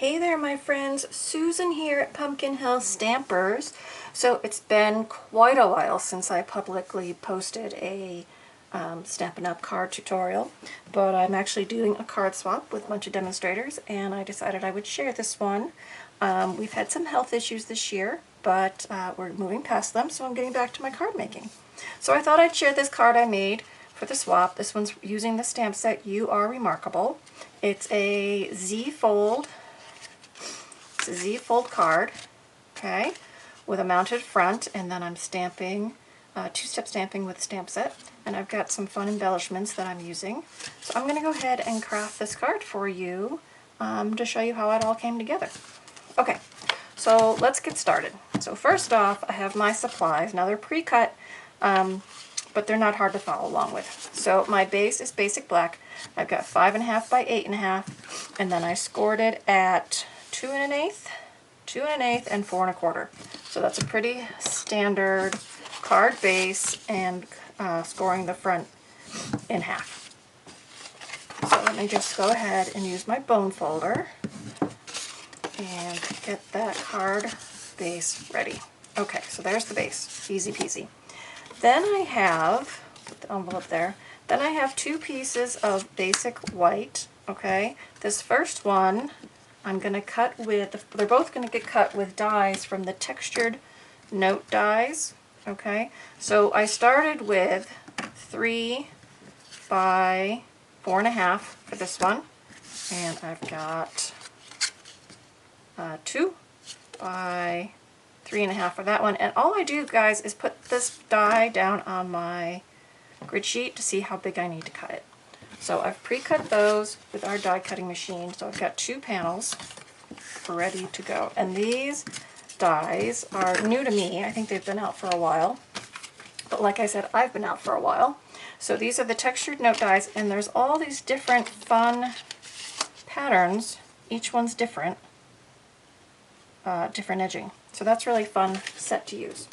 Hey there my friends, Susan here at Pumpkin Hill Stampers. So it's been quite a while since I publicly posted a Stampin' Up! Card tutorial, but I'm actually doing a card swap with a bunch of demonstrators and I decided I would share this one. We've had some health issues this year, but we're moving past them, so I'm getting back to my card making. So I thought I'd share this card I made for the swap. This one's using the stamp set You Are Remarkable. It's a Z-fold. It's a Z-fold card, okay, with a mounted front, and then I'm stamping, two-step stamping with stamp set, and I've got some fun embellishments that I'm using. So I'm going to go ahead and craft this card for you to show you how it all came together. Okay, so let's get started. So first off, I have my supplies. Now they're pre-cut, but they're not hard to follow along with. So my base is basic black. I've got 5.5 by 8.5, and then I scored it at 2 1/8, 2 1/8, and 4 1/4. So that's a pretty standard card base, and scoring the front in half. So let me just go ahead and use my bone folder and get that card base ready. Okay, so there's the base, easy peasy. Then I have, put the envelope there, then I have two pieces of basic white, okay? This first one I'm going to cut with, they're both going to get cut with dies from the textured note dies, okay? So I started with 3 by 4.5 for this one, and I've got 2 by 3.5 for that one. And all I do, guys, is put this die down on my grid sheet to see how big I need to cut it. So I've pre-cut those with our die cutting machine. So I've got 2 panels ready to go. And these dies are new to me. I think they've been out for a while. But like I said, I've been out for a while. So these are the textured note dies, and there's all these different fun patterns. Each one's different. Different edging. So that's really fun set to use.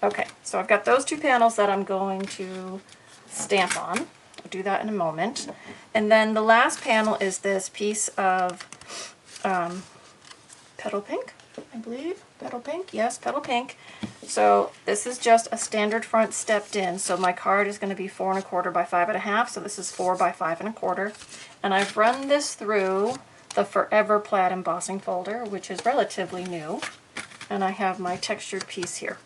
Okay, so I've got those 2 panels that I'm going to stamp on. I'll do that in a moment. And then the last panel is this piece of Petal Pink, I believe. Petal Pink? Yes, Petal Pink. So this is just a standard front stepped in. So my card is going to be 4 1/4 by 5.5. So this is 4 by 5 1/4. And I've run this through the Forever Plaid embossing folder, which is relatively new. And I have my textured piece here.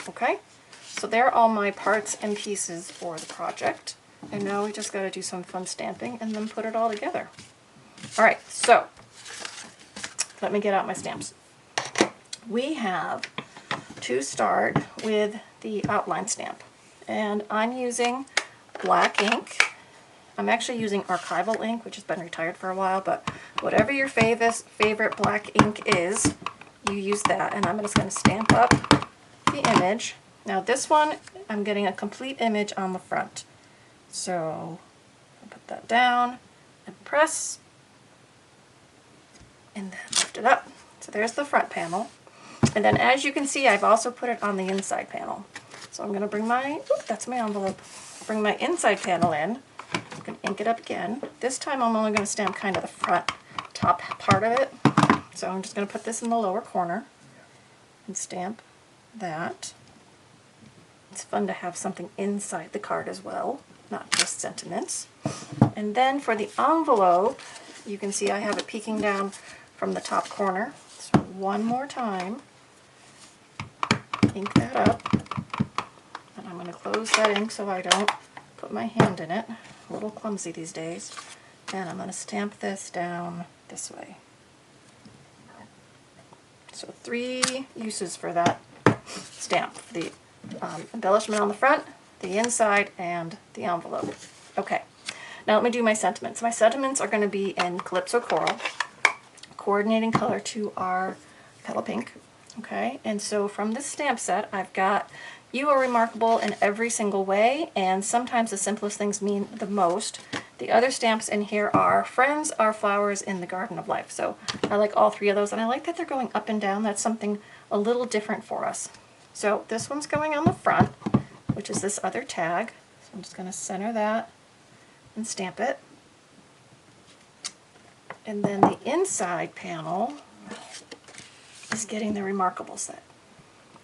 Okay, so there are all my parts and pieces for the project. And now we just got to do some fun stamping and then put it all together. All right, so let me get out my stamps. We have to start with the outline stamp. And I'm using black ink. I'm actually using archival ink, which has been retired for a while, but whatever your favorite black ink is, you use that. And I'm just going to stamp up the image. Now this one, I'm getting a complete image on the front. So I'll put that down and press, and then lift it up. So there's the front panel. And then as you can see, I've also put it on the inside panel. So I'm going to bring my, that's my envelope, bring my inside panel in. I'm going to ink it up again. This time I'm only going to stamp kind of the front top part of it. So I'm just going to put this in the lower corner and stamp that. It's fun to have something inside the card as well, not just sentiments. And then for the envelope, you can see I have it peeking down from the top corner. So one more time, ink that up. And I'm going to close that ink so I don't put my hand in it. A little clumsy these days. And I'm going to stamp this down this way. So 3 uses for that stamp. The embellishment on the front, the inside, and the envelope. Okay, now let me do my sentiments. My sentiments are going to be in Calypso Coral, coordinating color to our Petal Pink. Okay, and so from this stamp set, I've got You Are Remarkable in every single way, and sometimes the simplest things mean the most. The other stamps in here are Friends Are Flowers in the Garden of Life. So I like all 3 of those, and I like that they're going up and down. That's something a little different for us. So this one's going on the front, which is this other tag. So I'm just going to center that and stamp it. And then the inside panel is getting the Remarkable set.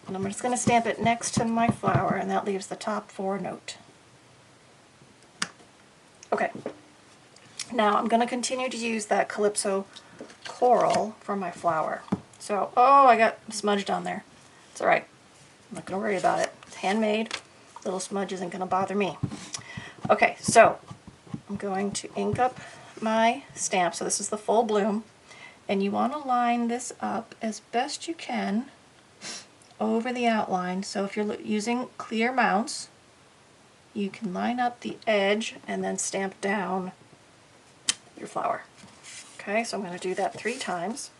And I'm just going to stamp it next to my flower, and that leaves the top 4 note. Okay, now I'm going to continue to use that Calypso Coral for my flower. So, oh, I got smudged on there. It's alright. I'm not going to worry about it. It's handmade. Little smudge isn't going to bother me. Okay, so I'm going to ink up my stamp. So this is the full bloom. And you want to line this up as best you can over the outline. So if you're using clear mounts, you can line up the edge and then stamp down your flower. Okay, so I'm going to do that 3 times.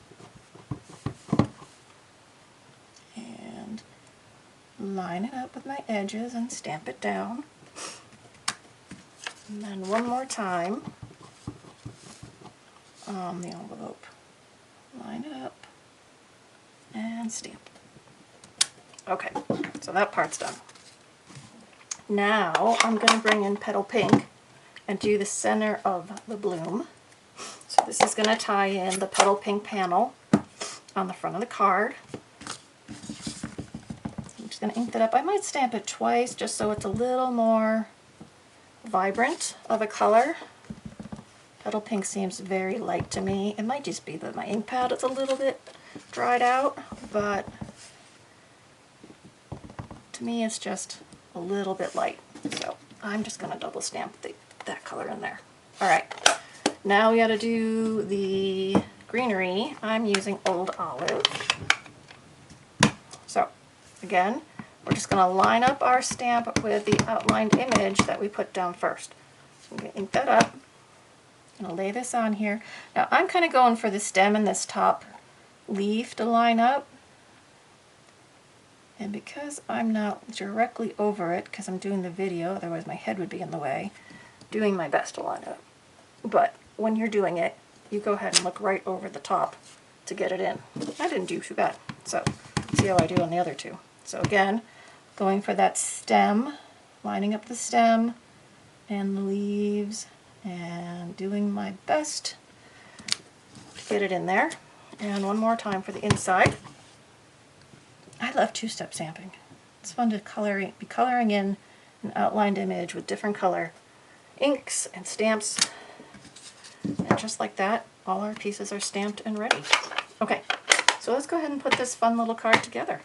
And line it up with my edges and stamp it down. And then one more time on the envelope. Line it up and stamp. Okay, so that part's done. Now I'm going to bring in Petal Pink and do the center of the bloom. So this is going to tie in the Petal Pink panel on the front of the card. I'm just going to ink that up. I might stamp it twice just so it's a little more vibrant of a color. Petal Pink seems very light to me. It might just be that my ink pad is a little bit dried out, but to me it's just a little bit light. So I'm just going to double stamp that color in there. Alright, now we got to do the greenery. I'm using Old Olive. So again, we're just going to line up our stamp with the outlined image that we put down first. So I'm going to ink that up. I'm going to lay this on here. Now I'm kind of going for the stem and this top leaf to line up. And because I'm not directly over it, because I'm doing the video, otherwise my head would be in the way, doing my best to line it up. But when you're doing it, you go ahead and look right over the top to get it in. I didn't do too bad. So see how I do on the other 2. So again, going for that stem, lining up the stem and the leaves, and doing my best to get it in there. And one more time for the inside. I love 2-step stamping. It's fun to be coloring in an outlined image with different color inks and stamps. And just like that, all our pieces are stamped and ready. Okay, so let's go ahead and put this fun little card together.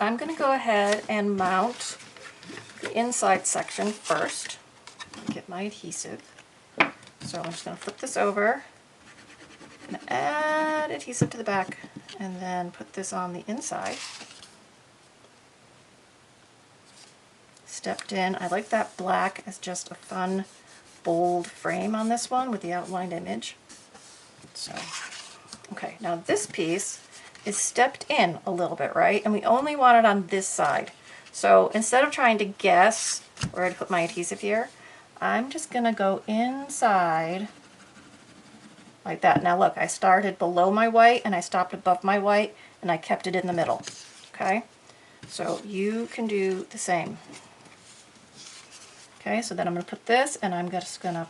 I'm going to go ahead and mount the inside section first. Get my adhesive. So I'm just going to flip this over. I'm going to add adhesive to the back and then put this on the inside. Stepped in. I like that black as just a fun, bold frame on this one with the outlined image. So, okay, now this piece is stepped in a little bit, right? And we only want it on this side. So instead of trying to guess where to put my adhesive here, I'm just going to go inside like that. Now look, I started below my white and I stopped above my white and I kept it in the middle. Okay, so you can do the same. Okay, so then I'm going to put this and I'm just going to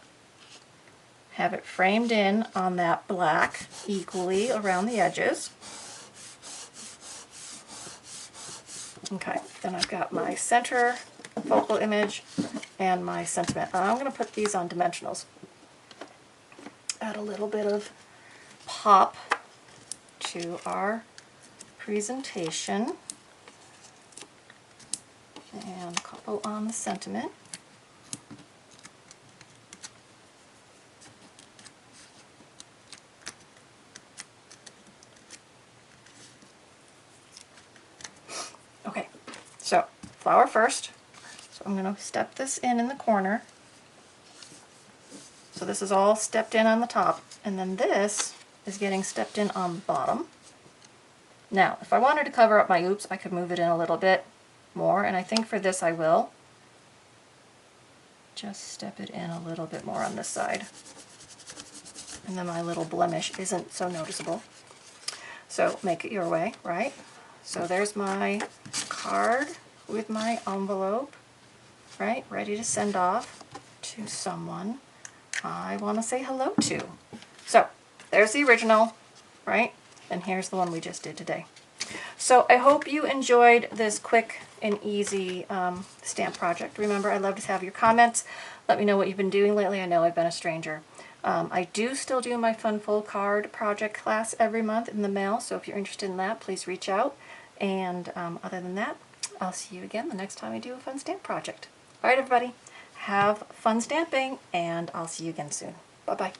have it framed in on that black equally around the edges. Okay, then I've got my center focal image and my sentiment. I'm going to put these on dimensionals. Add a little bit of pop to our presentation. And a couple on the sentiment. Okay, so flower first. So I'm going to step this in the corner. So this is all stepped in on the top, and then this is getting stepped in on the bottom. Now, if I wanted to cover up my oops, I could move it in a little bit more, and I think for this I will. Just step it in a little bit more on this side. And then my little blemish isn't so noticeable. So make it your way, right? So there's my card with my envelope, right? Ready to send off to someone I want to say hello to. So there's the original, right? And here's the one we just did today. So I hope you enjoyed this quick and easy stamp project. Remember, I love to have your comments. Let me know what you've been doing lately. I know I've been a stranger. I do still do my Fun Full Card project class every month in the mail, so if you're interested in that, please reach out. And other than that, I'll see you again the next time I do a fun stamp project. All right, everybody, have fun stamping, and I'll see you again soon. Bye-bye.